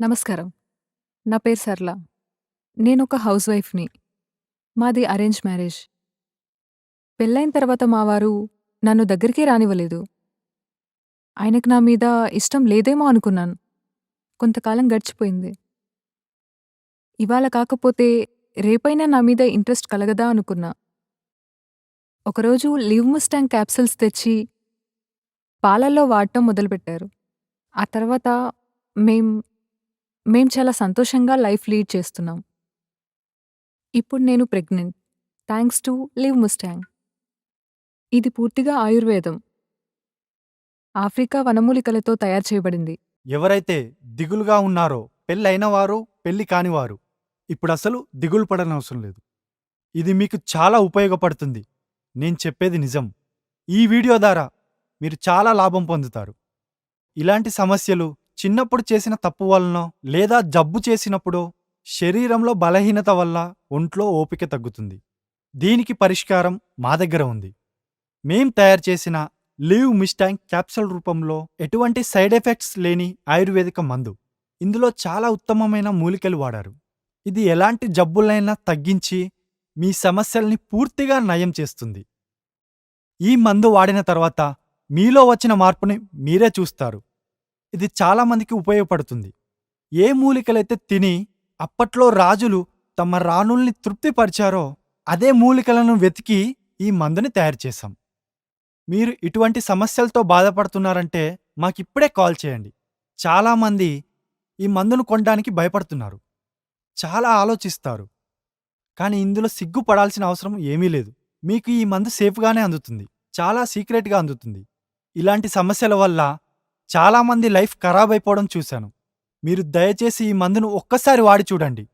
నమస్కారం. నా పేరు సరళ. నేనొక హౌస్ వైఫ్‌ని. మాది అరేంజ్ మ్యారేజ్. పెళ్లైన తర్వాత మా వారు నన్ను దగ్గరికే రానివ్వలేదు. ఆయనకి నా మీద ఇష్టం లేదేమో అనుకున్నాను. కొంతకాలం గడిచిపోయింది. ఇవాళ కాకపోతే రేపైనా నా మీద ఇంట్రెస్ట్ కలగదా అనుకున్నా. ఒకరోజు లివ్ ముస్టాంగ్ క్యాప్సూల్స్ తెచ్చి పాలల్లో వాడటం మొదలుపెట్టారు. ఆ తర్వాత మేం మేం చాలా సంతోషంగా లైఫ్ లీడ్ చేస్తున్నాం. ఇప్పుడు నేను pregnant. Thanks to live Mustang. ఇది పూర్తిగా ఆయుర్వేదం. ఆఫ్రికా వనమూలికలతో తయారు చేయబడింది. ఎవరైతే దిగులుగా ఉన్నారో పెళ్ళైన వారు పెళ్లి కానివారు ఇప్పుడసలు దిగులు పడనవసరం లేదు. ఇది మీకు చాలా ఉపయోగపడుతుంది. నేను చెప్పేది నిజం. ఈ వీడియో ద్వారా మీరు చాలా లాభం పొందుతారు. ఇలాంటి సమస్యలు చిన్నప్పుడు చేసిన తప్పు వలనో లేదా జబ్బు చేసినప్పుడో శరీరంలో బలహీనత వల్ల ఒంట్లో ఓపిక తగ్గుతుంది. దీనికి పరిష్కారం మా దగ్గర ఉంది. మేం తయారు చేసిన లివ్ మిస్టాంగ్ క్యాప్సూల్ రూపంలో ఎటువంటి సైడ్ ఎఫెక్ట్స్ లేని ఆయుర్వేదిక మందు. ఇందులో చాలా ఉత్తమమైన మూలికలు వాడారు. ఇది ఎలాంటి జబ్బులైనా తగ్గించి మీ సమస్యల్ని పూర్తిగా నయం చేస్తుంది. ఈ మందు వాడిన తర్వాత మీలో వచ్చిన మార్పుని మీరే చూస్తారు. ఇది చాలామందికి ఉపయోగపడుతుంది. ఏ మూలికలైతే తిని అప్పట్లో రాజులు తమ రాణుల్ని తృప్తిపరిచారో అదే మూలికలను వెతికి ఈ మందుని తయారు చేశాం. మీరు ఇటువంటి సమస్యలతో బాధపడుతున్నారంటే మాకిప్పుడే కాల్ చేయండి. చాలామంది ఈ మందును కొనడానికి భయపడుతున్నారు. చాలా ఆలోచిస్తారు. కానీ ఇందులో సిగ్గుపడాల్సిన అవసరం ఏమీ లేదు. మీకు ఈ మందు సేఫ్గానే అందుతుంది. చాలా సీక్రెట్గా అందుతుంది. ఇలాంటి సమస్యల వల్ల చాలామంది లైఫ్ ఖరాబ్ అయిపోవడం చూశాను. మీరు దయచేసి ఈ మందును ఒక్కసారి వాడి చూడండి.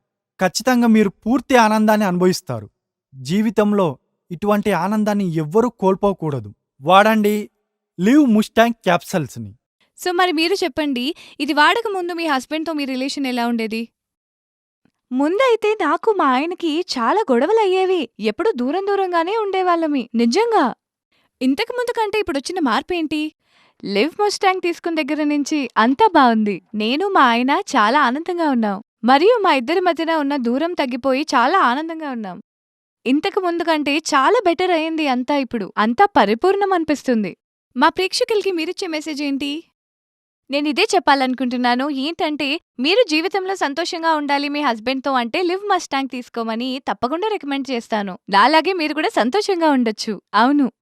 ఖచ్చితంగా మీరు పూర్తి ఆనందాన్ని అనుభవిస్తారు. జీవితంలో ఇటువంటి ఆనందాన్ని ఎవ్వరూ కోల్పోకూడదు. వాడండి లివ్ ముస్టాంగ్ క్యాప్సల్స్ని. సో మరి మీరు చెప్పండి, ఇది వాడక ముందు మీ హస్బెండ్‌తో మీ రిలేషన్ ఎలా ఉండేది? ముందైతే నాకు మా ఆయనకి చాలా గొడవలయ్యేవి. ఎప్పుడూ దూరం దూరంగానే ఉండేవాళ్ళమి. నిజంగా. ఇంతకు ముందు కంటే ఇప్పుడొచ్చిన మార్పేంటి? లివ్ ముస్టాంగ్ తీసుకున్న దగ్గర నుంచి అంతా బావుంది. నేను మా ఆయన చాలా ఆనందంగా ఉన్నాం. మరియు మా ఇద్దరి మధ్యన ఉన్న దూరం తగ్గిపోయి చాలా ఆనందంగా ఉన్నాం. ఇంతకు ముందు కంటే చాలా బెటర్ అయింది అంతా ఇప్పుడు. అంతా పరిపూర్ణం అనిపిస్తుంది. మా ప్రేక్షకులకి మీరిచ్చే మెసేజ్ ఏంటి? నేనిదే చెప్పాలనుకుంటున్నాను. ఏంటంటే, మీరు జీవితంలో సంతోషంగా ఉండాలి మీ హస్బెండ్‌తో అంటే లివ్ మస్టాంగ్ తీసుకోమని తప్పకుండా రికమెండ్ చేస్తాను. నాలాగే మీరు కూడా సంతోషంగా ఉండొచ్చు. అవును.